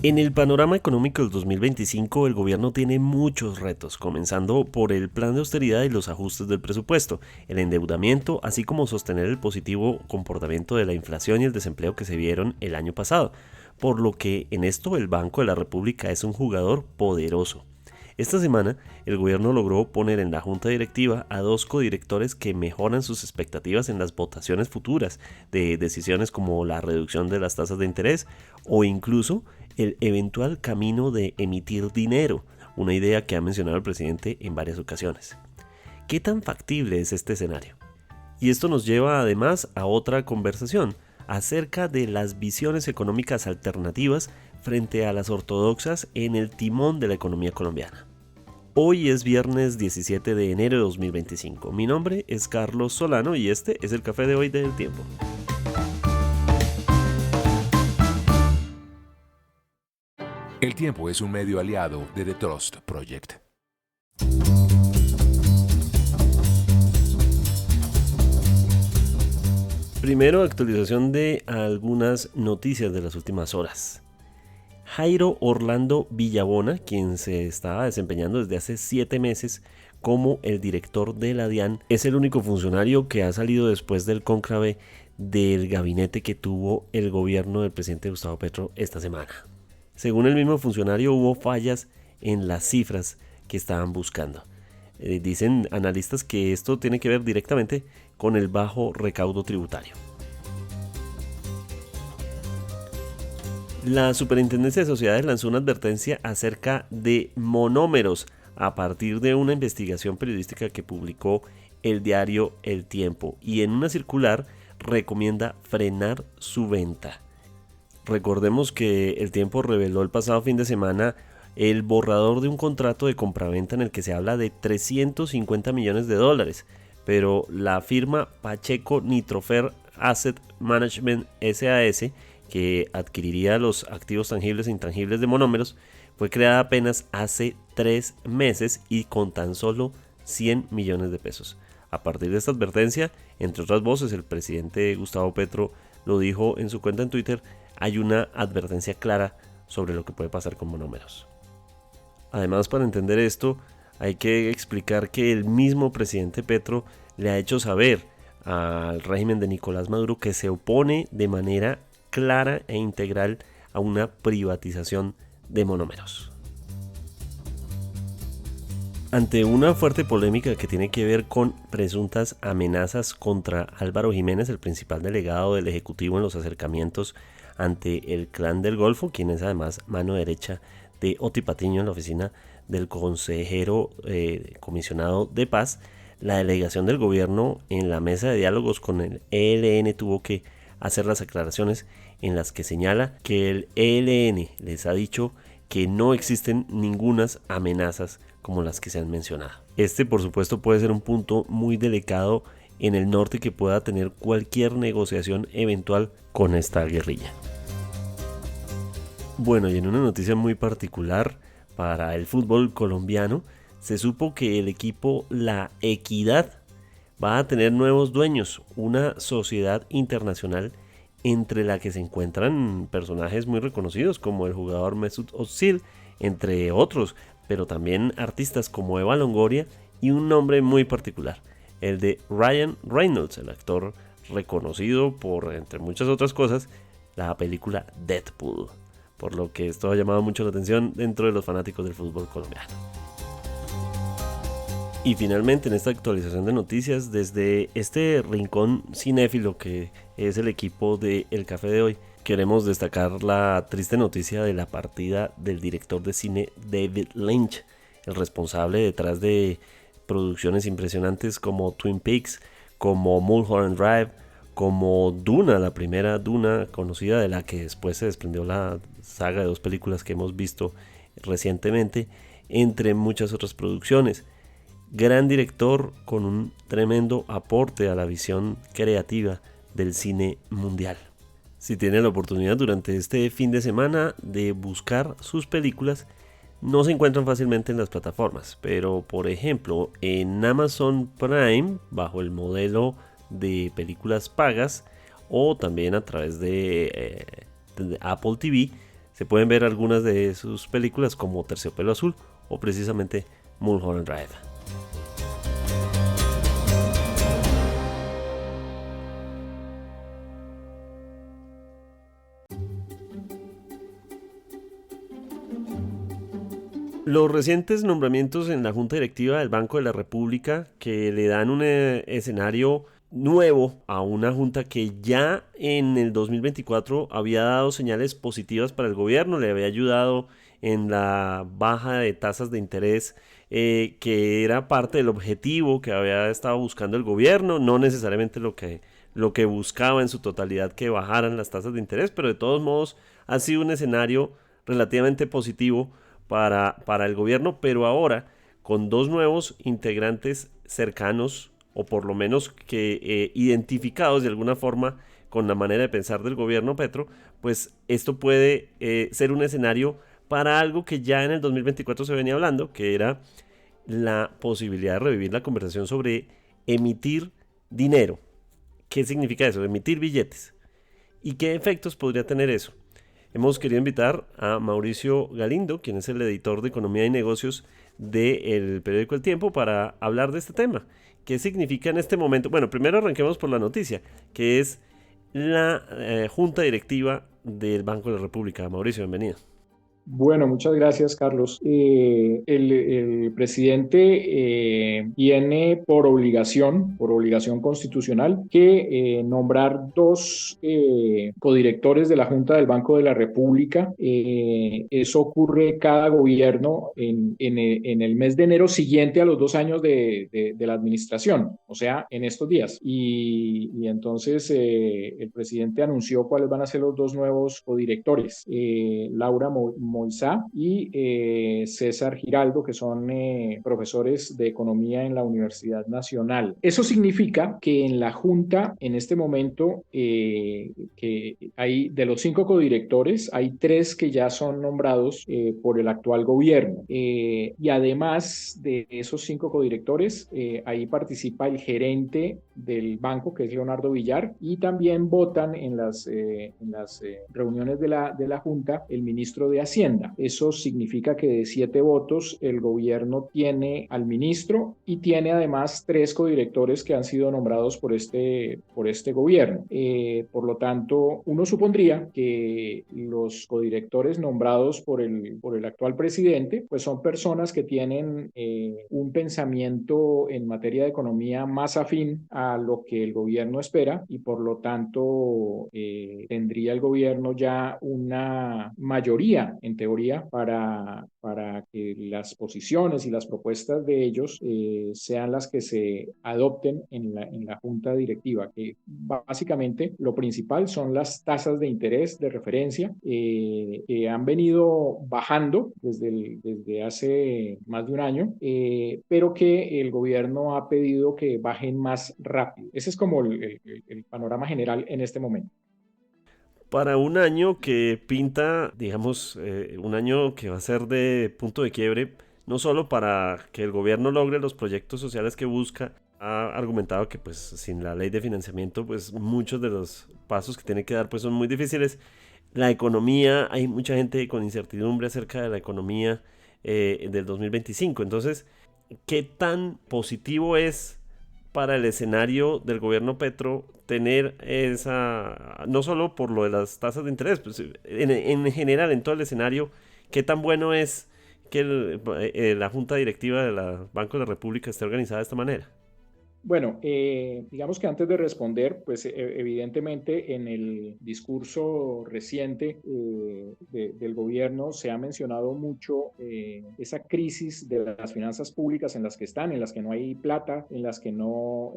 En el panorama económico del 2025, el gobierno tiene muchos retos, comenzando por el plan de austeridad y los ajustes del presupuesto, el endeudamiento, así como sostener el positivo comportamiento de la inflación y el desempleo que se vieron el año pasado, por lo que en esto el Banco de la República es un jugador poderoso. Esta semana, el gobierno logró poner en la junta directiva a dos codirectores que mejoran sus expectativas en las votaciones futuras de decisiones como la reducción de las tasas de interés o incluso el eventual camino de emitir dinero, una idea que ha mencionado el presidente en varias ocasiones. ¿Qué tan factible es este escenario? Y esto nos lleva además a otra conversación acerca de las visiones económicas alternativas frente a las ortodoxas en el timón de la economía colombiana. Hoy es viernes 17 de enero de 2025. Mi nombre es Carlos Solano y este es el café de hoy del Tiempo. El Tiempo es un medio aliado de The Trust Project. Primero, actualización de algunas noticias de las últimas horas. Jairo Orlando Villabona, quien se estaba desempeñando desde hace 7 meses como el director de la DIAN, es el único funcionario que ha salido después del cónclave del gabinete que tuvo el gobierno del presidente Gustavo Petro esta semana. Según el mismo funcionario, hubo fallas en las cifras que estaban buscando. Dicen analistas que esto tiene que ver directamente con el bajo recaudo tributario. La Superintendencia de Sociedades lanzó una advertencia acerca de monómeros a partir de una investigación periodística que publicó el diario El Tiempo y en una circular recomienda frenar su venta. Recordemos que El Tiempo reveló el pasado fin de semana el borrador de un contrato de compraventa en el que se habla de 350 millones de dólares, pero la firma Pacheco Nitrofer Asset Management SAS, que adquiriría los activos tangibles e intangibles de monómeros, fue creada apenas hace 3 meses y con tan solo 100 millones de pesos. A partir de esta advertencia, entre otras voces, el presidente Gustavo Petro lo dijo en su cuenta en Twitter: hay una advertencia clara sobre lo que puede pasar con monómeros. Además, para entender esto, hay que explicar que el mismo presidente Petro le ha hecho saber al régimen de Nicolás Maduro que se opone de manera clara e integral a una privatización de monómeros. Ante una fuerte polémica que tiene que ver con presuntas amenazas contra Álvaro Jiménez, el principal delegado del Ejecutivo en los acercamientos ante el Clan del Golfo, quien es además mano derecha de Oti Patiño en la oficina del consejero comisionado de paz, la delegación del gobierno en la mesa de diálogos con el ELN tuvo que hacer las aclaraciones en las que señala que el ELN les ha dicho que no existen ningunas amenazas como las que se han mencionado. Este, por supuesto, puede ser un punto muy delicado en el norte que pueda tener cualquier negociación eventual con esta guerrilla. Bueno, y en una noticia muy particular para el fútbol colombiano, se supo que el equipo La Equidad va a tener nuevos dueños, una sociedad internacional entre la que se encuentran personajes muy reconocidos como el jugador Mesut Özil, entre otros, pero también artistas como Eva Longoria y un nombre muy particular, el de Ryan Reynolds, el actor reconocido por, entre muchas otras cosas, la película Deadpool, por lo que esto ha llamado mucho la atención dentro de los fanáticos del fútbol colombiano. Y finalmente, en esta actualización de noticias, desde este rincón cinéfilo que es el equipo de El Café de hoy, queremos destacar la triste noticia de la partida del director de cine David Lynch, el responsable detrás de producciones impresionantes como Twin Peaks, como Mulholland Drive, como Duna, la primera Duna conocida, de la que después se desprendió la saga de 2 películas que hemos visto recientemente, entre muchas otras producciones. Gran director con un tremendo aporte a la visión creativa del cine mundial. Si tiene la oportunidad durante este fin de semana de buscar sus películas, no se encuentran fácilmente en las plataformas, pero por ejemplo en Amazon Prime, bajo el modelo de películas pagas, o también a través de Apple TV, se pueden ver algunas de sus películas como Terciopelo Azul o precisamente Mulholland Drive. Los recientes nombramientos en la Junta Directiva del Banco de la República que le dan un escenario nuevo a una junta que ya en el 2024 había dado señales positivas para el gobierno, le había ayudado en la baja de tasas de interés, que era parte del objetivo que había estado buscando el gobierno, no necesariamente lo que buscaba en su totalidad que bajaran las tasas de interés, pero de todos modos ha sido un escenario relativamente positivo para el gobierno, pero ahora con dos nuevos integrantes cercanos o por lo menos que identificados de alguna forma con la manera de pensar del gobierno Petro, pues esto puede ser un escenario para algo que ya en el 2024 se venía hablando, que era la posibilidad de revivir la conversación sobre emitir dinero. ¿Qué significa eso? Emitir billetes. ¿Y qué efectos podría tener eso? Hemos querido invitar a Mauricio Galindo, quien es el editor de Economía y Negocios del periódico El Tiempo, para hablar de este tema. ¿Qué significa en este momento? Bueno, primero arranquemos por la noticia, que es la Junta Directiva del Banco de la República. Mauricio, bienvenido. Bueno, muchas gracias, Carlos. El presidente tiene por obligación constitucional, que nombrar dos codirectores de la Junta del Banco de la República. Eso ocurre cada gobierno en el mes de enero siguiente a los 2 años de la administración, o sea, en estos días. Y entonces el presidente anunció cuáles van a ser los dos nuevos codirectores. Laura Moisá y César Giraldo, que son profesores de economía en la Universidad Nacional. Eso significa que en la Junta, en este momento, que hay de los 5 codirectores, hay 3 que ya son nombrados por el actual gobierno. Y además de esos 5 codirectores, ahí participa el gerente del banco, que es Leonardo Villar, y también votan en las reuniones de la Junta el ministro de Hacienda. Eso significa que de 7 votos el gobierno tiene al ministro y tiene además 3 codirectores que han sido nombrados por este gobierno. Por lo tanto, uno supondría que los codirectores nombrados por el actual presidente pues son personas que tienen un pensamiento en materia de economía más afín a lo que el gobierno espera, y por lo tanto tendría el gobierno ya una mayoría en teoría para que las posiciones y las propuestas de ellos sean las que se adopten en la junta directiva, que básicamente lo principal son las tasas de interés de referencia, que han venido bajando desde hace más de un año, pero que el gobierno ha pedido que bajen más rápido. Ese es como el panorama general en este momento. Para un año que pinta, digamos, un año que va a ser de punto de quiebre, no solo para que el gobierno logre los proyectos sociales que busca, ha argumentado que pues sin la ley de financiamiento, pues muchos de los pasos que tiene que dar pues son muy difíciles. La economía, hay mucha gente con incertidumbre acerca de la economía del 2025. Entonces, ¿qué tan positivo es para el escenario del gobierno Petro tener esa, no solo por lo de las tasas de interés, pues en general, en todo el escenario, qué tan bueno es que la Junta Directiva de la Banco de la República esté organizada de esta manera? Bueno, digamos que antes de responder, pues evidentemente en el discurso reciente del gobierno se ha mencionado mucho esa crisis de las finanzas públicas en las que están, en las que no hay plata, en las que no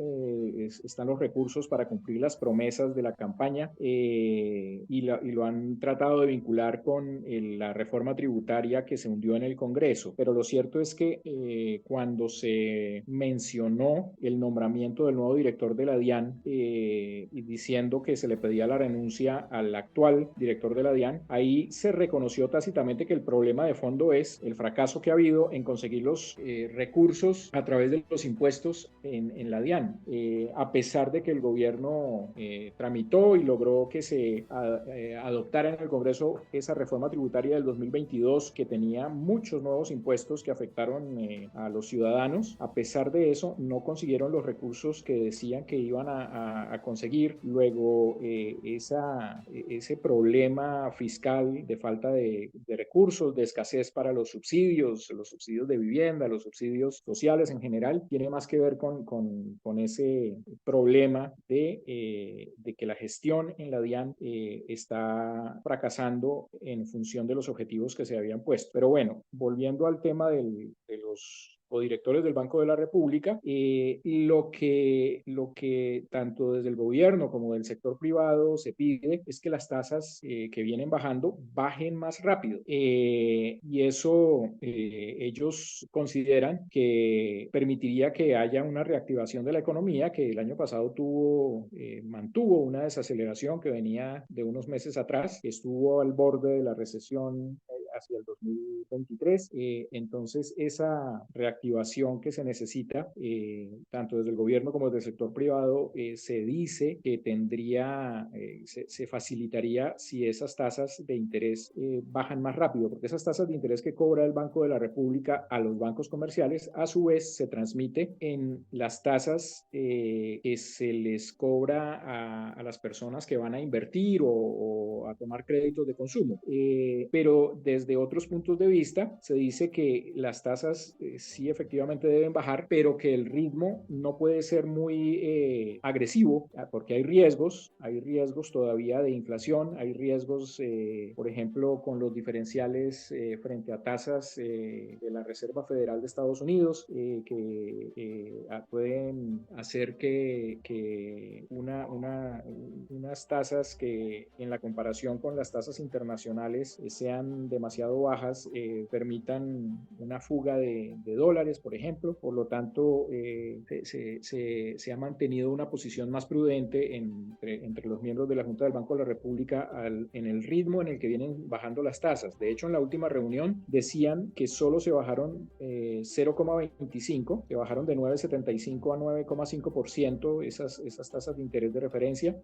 están los recursos para cumplir las promesas de la campaña, y lo han tratado de vincular con la reforma tributaria que se hundió en el Congreso. Pero lo cierto es que cuando se mencionó el nombramiento del nuevo director de la DIAN, y diciendo que se le pedía la renuncia al actual director de la DIAN, ahí se reconoció tácitamente que el problema de fondo es el fracaso que ha habido en conseguir los recursos a través de los impuestos en la DIAN, a pesar de que el gobierno tramitó y logró que se adoptara en el Congreso esa reforma tributaria del 2022 que tenía muchos nuevos impuestos que afectaron a los ciudadanos. A pesar de eso, no consiguieron los recursos que decían que iban a conseguir. Luego, ese problema fiscal de falta de recursos, de escasez para los subsidios de vivienda, los subsidios sociales en general, tiene más que ver con ese problema de que la gestión en la DIAN está fracasando en función de los objetivos que se habían puesto. Pero bueno, volviendo al tema de los codirectores del Banco de la República, lo que tanto desde el gobierno como del sector privado se pide es que las tasas que vienen bajando bajen más rápido. Y eso ellos consideran que permitiría que haya una reactivación de la economía que el año pasado mantuvo una desaceleración que venía de unos meses atrás, que estuvo al borde de la recesión hacia el 2023. Entonces, esa reactivación que se necesita, tanto desde el gobierno como desde el sector privado, se dice que se facilitaría si esas tasas de interés bajan más rápido, porque esas tasas de interés que cobra el Banco de la República a los bancos comerciales, a su vez se transmite en las tasas que se les cobra a las personas que van a invertir o a tomar créditos de consumo. Pero desde otros puntos de vista se dice que las tasas sí efectivamente deben bajar, pero que el ritmo no puede ser muy agresivo, porque hay riesgos todavía de inflación, hay riesgos, por ejemplo, con los diferenciales frente a tasas de la Reserva Federal de Estados Unidos, que pueden hacer que unas tasas que en la comparación con las tasas internacionales sean demasiado bajas, permitan una fuga de dólares, por ejemplo. Por lo tanto, se ha mantenido una posición más prudente entre los miembros de la Junta del Banco de la República en el ritmo en el que vienen bajando las tasas. De hecho, en la última reunión decían que solo se bajaron 0,25, que bajaron de 9,75 a 9,5% esas tasas de interés de referencia.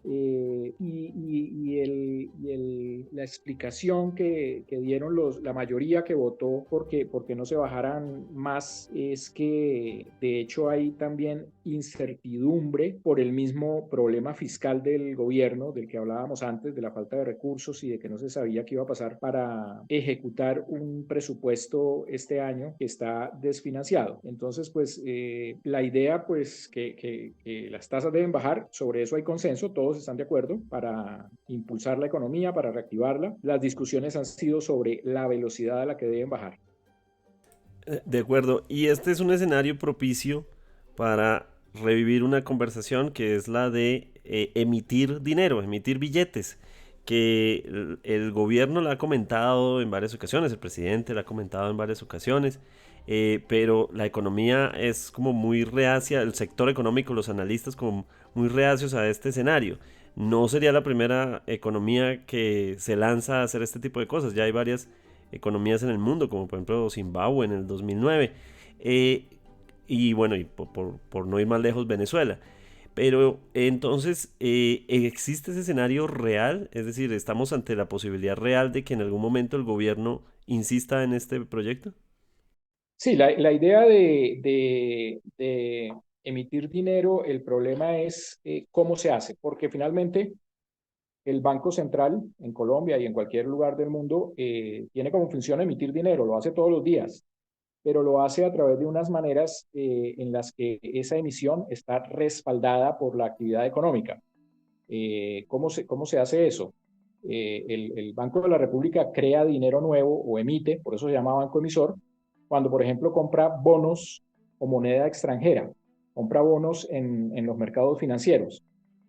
La explicación que dieron la mayoría que votó porque no se bajaran más es que de hecho hay también incertidumbre por el mismo problema fiscal del gobierno del que hablábamos antes, de la falta de recursos y de que no se sabía qué iba a pasar para ejecutar un presupuesto este año que está desfinanciado. Entonces, pues la idea pues que las tasas deben bajar, sobre eso hay consenso, todos están de acuerdo para impulsar la economía, para reactivarla. Las discusiones han sido sobre la velocidad a la que deben bajar. De acuerdo, y este es un escenario propicio para revivir una conversación que es la de emitir dinero, emitir billetes, que el gobierno la ha comentado en varias ocasiones, el presidente la ha comentado en varias ocasiones, pero la economía es como muy reacia, el sector económico, los analistas como muy reacios a este escenario. No sería la primera economía que se lanza a hacer este tipo de cosas, ya hay varias economías en el mundo, como por ejemplo Zimbabue en el 2009, y bueno, y por no ir más lejos, Venezuela. Pero entonces, ¿existe ese escenario real? Es decir, ¿estamos ante la posibilidad real de que en algún momento el gobierno insista en este proyecto? Sí, la idea de emitir dinero, el problema es cómo se hace, porque finalmente el Banco Central en Colombia y en cualquier lugar del mundo tiene como función emitir dinero, lo hace todos los días, pero lo hace a través de unas maneras en las que esa emisión está respaldada por la actividad económica. ¿Cómo se hace eso? El Banco de la República crea dinero nuevo o emite, por eso se llama banco emisor, cuando, por ejemplo, compra bonos o moneda extranjera, compra bonos en los mercados financieros.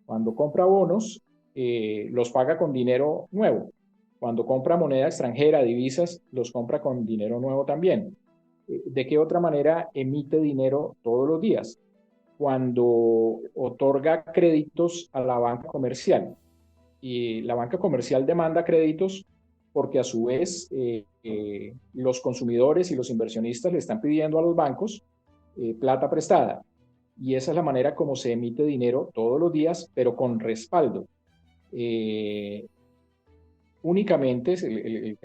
Cuando compra bonos, los paga con dinero nuevo. Cuando compra moneda extranjera, divisas, los compra con dinero nuevo también. ¿De qué otra manera emite dinero todos los días? cuando otorga créditos a la banca comercial. Y la banca comercial demanda créditos porque a su vez los consumidores y los inversionistas le están pidiendo a los bancos plata prestada. Y esa es la manera como se emite dinero todos los días, pero con respaldo. Eh, Únicamente el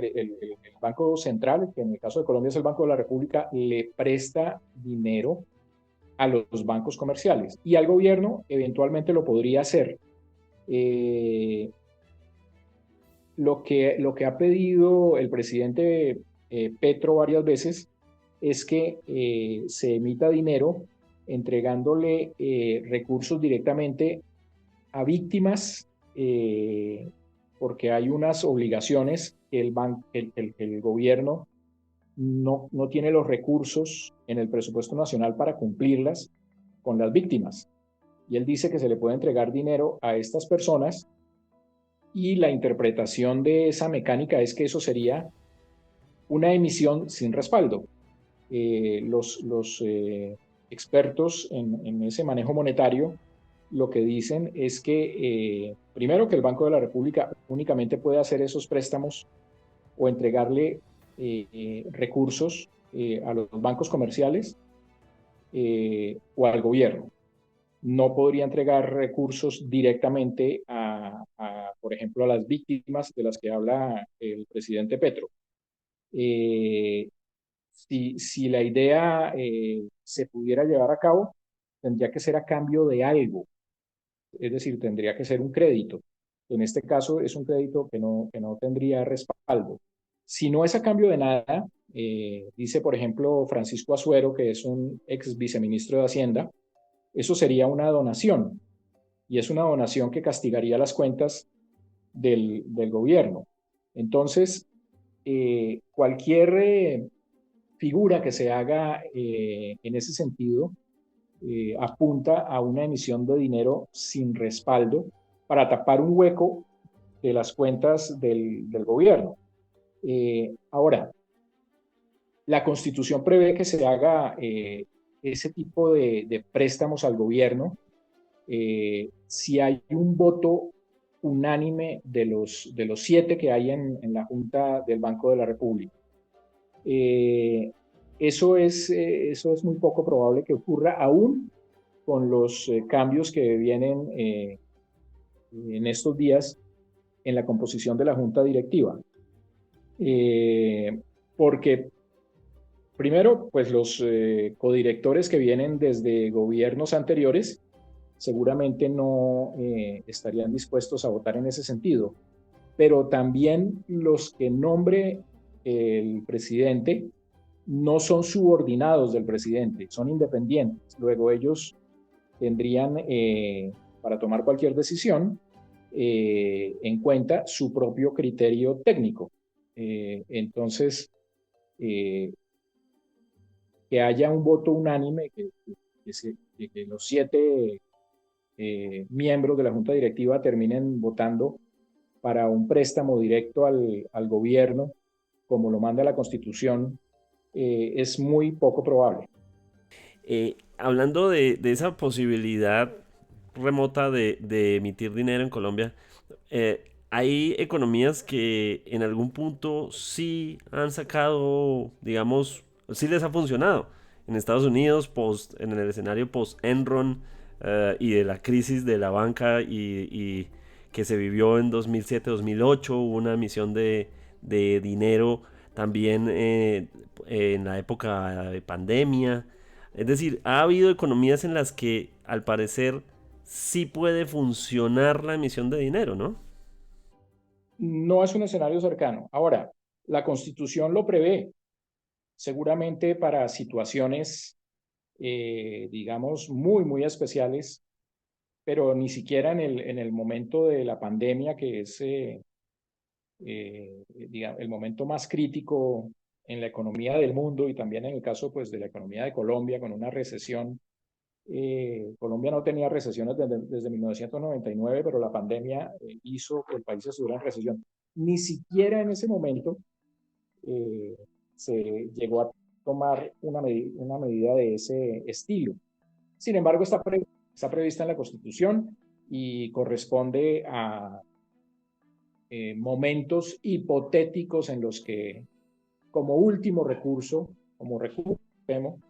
Banco Central, que en el caso de Colombia es el Banco de la República, le presta dinero a los bancos comerciales y al gobierno eventualmente lo podría hacer. Eh, lo que ha pedido el presidente Petro varias veces es que se emita dinero entregándole recursos directamente a víctimas, porque hay unas obligaciones que el gobierno no tiene los recursos en el presupuesto nacional para cumplirlas con las víctimas. Y él dice que se le puede entregar dinero a estas personas y la interpretación de esa mecánica es que eso sería una emisión sin respaldo. Los expertos en ese manejo monetario lo que dicen es que, primero, que el Banco de la República únicamente puede hacer esos préstamos o entregarle recursos a los bancos comerciales o al gobierno. No podría entregar recursos directamente por ejemplo, a las víctimas de las que habla el presidente Petro. Eh, si la idea se pudiera llevar a cabo, tendría que ser a cambio de algo, es decir, tendría que ser un crédito. En este caso es un crédito que no tendría respaldo. Si no es a cambio de nada, dice por ejemplo Francisco Azuero, que es un ex viceministro de Hacienda, eso sería una donación y es una donación que castigaría las cuentas del gobierno. Entonces, cualquier figura que se haga en ese sentido apunta a una emisión de dinero sin respaldo para tapar un hueco de las cuentas del gobierno. Ahora, la Constitución prevé que se haga ese tipo de préstamos al gobierno si hay un voto unánime de los 7 que hay en la Junta del Banco de la República. Eso es muy poco probable que ocurra, aún con los cambios que vienen en estos días en la composición de la Junta Directiva. Porque primero, pues los codirectores que vienen desde gobiernos anteriores seguramente no estarían dispuestos a votar en ese sentido, pero también los que nombre el presidente no son subordinados del presidente, son independientes. Luego ellos tendrían, para tomar cualquier decisión, en cuenta su propio criterio técnico. Entonces, eh, que haya un voto unánime, que los 7 miembros de la Junta Directiva terminen votando para un préstamo directo al gobierno, como lo manda la Constitución, es muy poco probable. Hablando de esa posibilidad remota de emitir dinero en Colombia, hay economías que en algún punto sí han sacado, digamos, sí les ha funcionado. En Estados Unidos, en el escenario post-Enron y de la crisis de la banca y que se vivió en 2007-2008, hubo una emisión de dinero también en la época de pandemia. Es decir, ha habido economías en las que al parecer sí puede funcionar la emisión de dinero, ¿no? No es un escenario cercano. Ahora, la Constitución lo prevé, seguramente para situaciones, digamos, muy, muy especiales, pero ni siquiera en el momento de la pandemia, que es digamos, el momento más crítico en la economía del mundo y también en el caso pues, de la economía de Colombia, con una recesión. Colombia no tenía recesiones desde 1999, pero la pandemia hizo que el país estuviera en recesión. Ni siquiera en ese momento eh, se llegó a tomar una medida de ese estilo. Sin embargo, está prevista en la Constitución y corresponde a momentos hipotéticos en los que, como último recurso, como recurso supremo,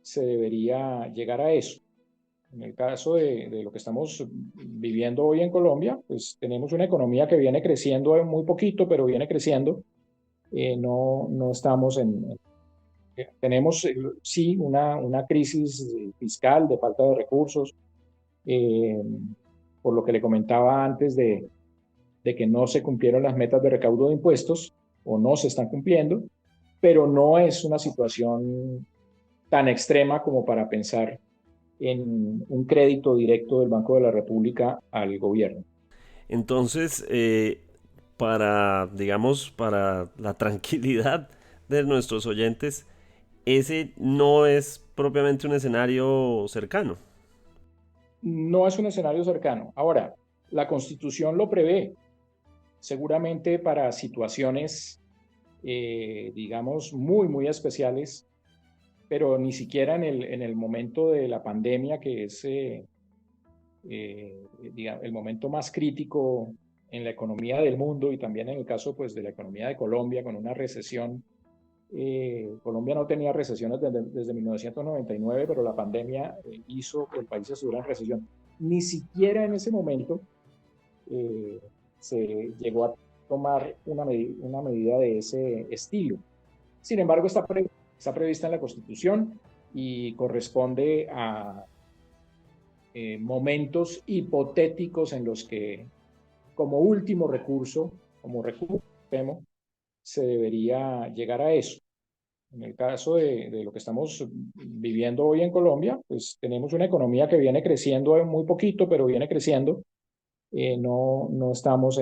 se debería llegar a eso. En el caso de lo que estamos viviendo hoy en Colombia, pues tenemos una economía que viene creciendo muy poquito, pero viene creciendo. No estamos tenemos sí una crisis fiscal de falta de recursos, eh, por lo que le comentaba antes de que no se cumplieron las metas de recaudo de impuestos o no se están cumpliendo, pero no es una situación tan extrema como para pensar en un crédito directo del Banco de la República al gobierno. Entonces, para, digamos, para la tranquilidad de nuestros oyentes, ese no es propiamente un escenario cercano. No es un escenario cercano. Ahora, la Constitución lo prevé, seguramente para situaciones, digamos, muy especiales, pero ni siquiera en el momento de la pandemia, que es digamos, el momento más crítico en la economía del mundo y también en el caso pues, de la economía de Colombia, con una recesión. Colombia no tenía recesiones desde 1999, pero la pandemia hizo que el país estuviera en recesión. Ni siquiera en ese momento eh, se llegó a tomar una medida de ese estilo. Sin embargo, está prevista en la Constitución y corresponde a momentos hipotéticos en los que, como último recurso, como recurso supremo, se debería llegar a eso. En el caso de lo que estamos viviendo hoy en Colombia, pues tenemos una economía que viene creciendo muy poquito, pero viene creciendo. No estamos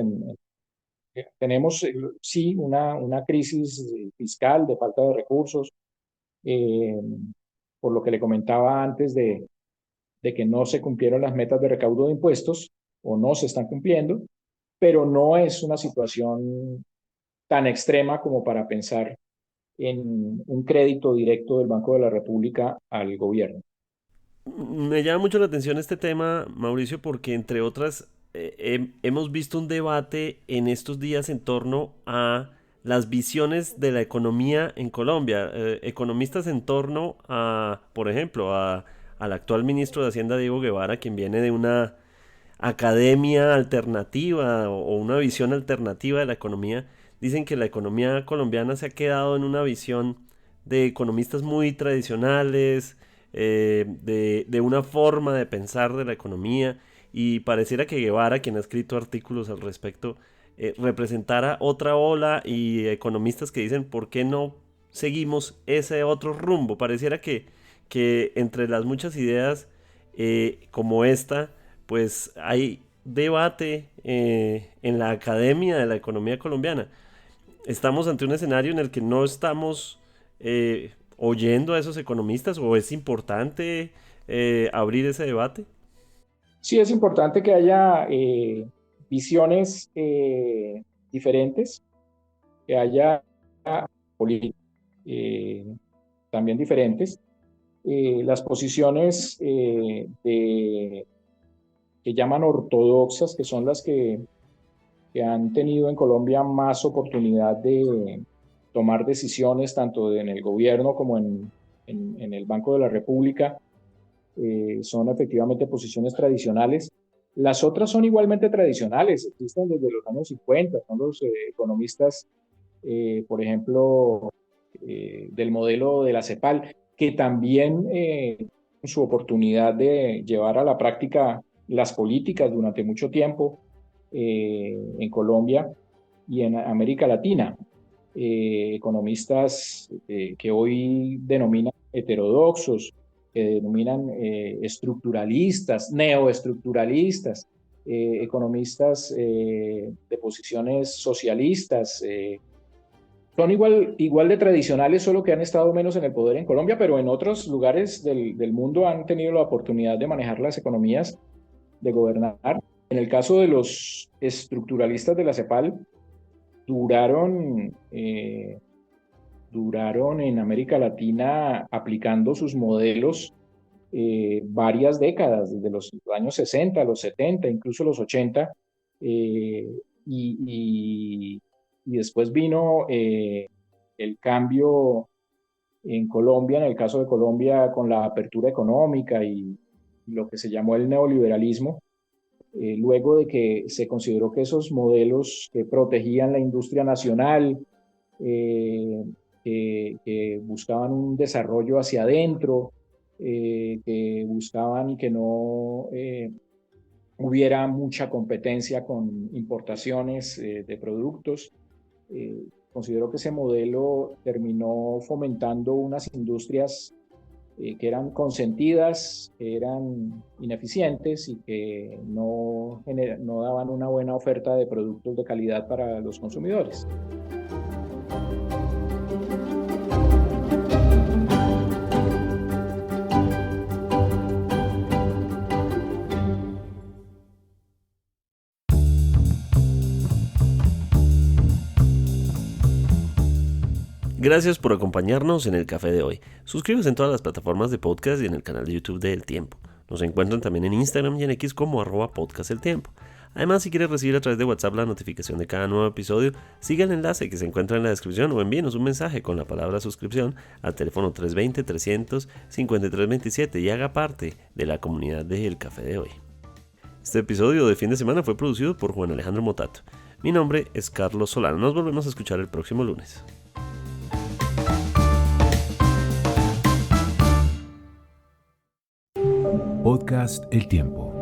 tenemos sí una crisis fiscal de falta de recursos, eh, por lo que le comentaba antes de que no se cumplieron las metas de recaudo de impuestos o no se están cumpliendo, pero no es una situación tan extrema como para pensar en un crédito directo del Banco de la República al gobierno. Me llama mucho la atención este tema, Mauricio, porque entre otras hemos visto un debate en estos días en torno a las visiones de la economía en Colombia. Economistas en torno a, por ejemplo, al actual ministro de Hacienda, Diego Guevara, quien viene de una academia alternativa o una visión alternativa de la economía. Dicen que la economía colombiana se ha quedado en una visión de economistas muy tradicionales, de una forma de pensar de la economía, y pareciera que Guevara, quien ha escrito artículos al respecto, representara otra ola y economistas que dicen por qué no seguimos ese otro rumbo. Pareciera que entre las muchas ideas como esta, pues hay debate en la academia de la economía colombiana. Estamos ante un escenario en el que no estamos oyendo a esos economistas, o es importante abrir ese debate. Sí, es importante que haya visiones diferentes, que haya políticas eh, también diferentes. Las posiciones que llaman ortodoxas, que son las que han tenido en Colombia más oportunidad de tomar decisiones, tanto en el gobierno como en el Banco de la República, son efectivamente posiciones tradicionales. Las otras son igualmente tradicionales, existen desde los años 50, son los economistas, por ejemplo, del modelo de la CEPAL, que también su oportunidad de llevar a la práctica las políticas durante mucho tiempo en Colombia y en América Latina. Economistas que hoy denominan heterodoxos, que denominan estructuralistas, neoestructuralistas, economistas de posiciones socialistas. Son igual de tradicionales, solo que han estado menos en el poder en Colombia, pero en otros lugares del mundo han tenido la oportunidad de manejar las economías, de gobernar. En el caso de los estructuralistas de la CEPAL, duraron, duraron en América Latina aplicando sus modelos varias décadas, desde los años 60, los 70, incluso los 80, y después vino el cambio en Colombia, en el caso de Colombia, con la apertura económica y lo que se llamó el neoliberalismo, luego de que se consideró que esos modelos que protegían la industria nacional, que buscaban un desarrollo hacia adentro, que buscaban y que no hubiera mucha competencia con importaciones de productos. Considero que ese modelo terminó fomentando unas industrias que eran consentidas, que eran ineficientes y que no daban una buena oferta de productos de calidad para los consumidores. Gracias por acompañarnos en el café de hoy. Suscríbase en todas las plataformas de podcast y en el canal de YouTube de El Tiempo. Nos encuentran también en Instagram y en X como @podcasteltiempo. Además, si quieres recibir a través de WhatsApp la notificación de cada nuevo episodio, siga el enlace que se encuentra en la descripción o envíenos un mensaje con la palabra suscripción al teléfono 320-300-5327 y haga parte de la comunidad de El Café de hoy. Este episodio de fin de semana fue producido por Juan Alejandro Motato. Mi nombre es Carlos Solano. Nos volvemos a escuchar el próximo lunes. Podcast El Tiempo.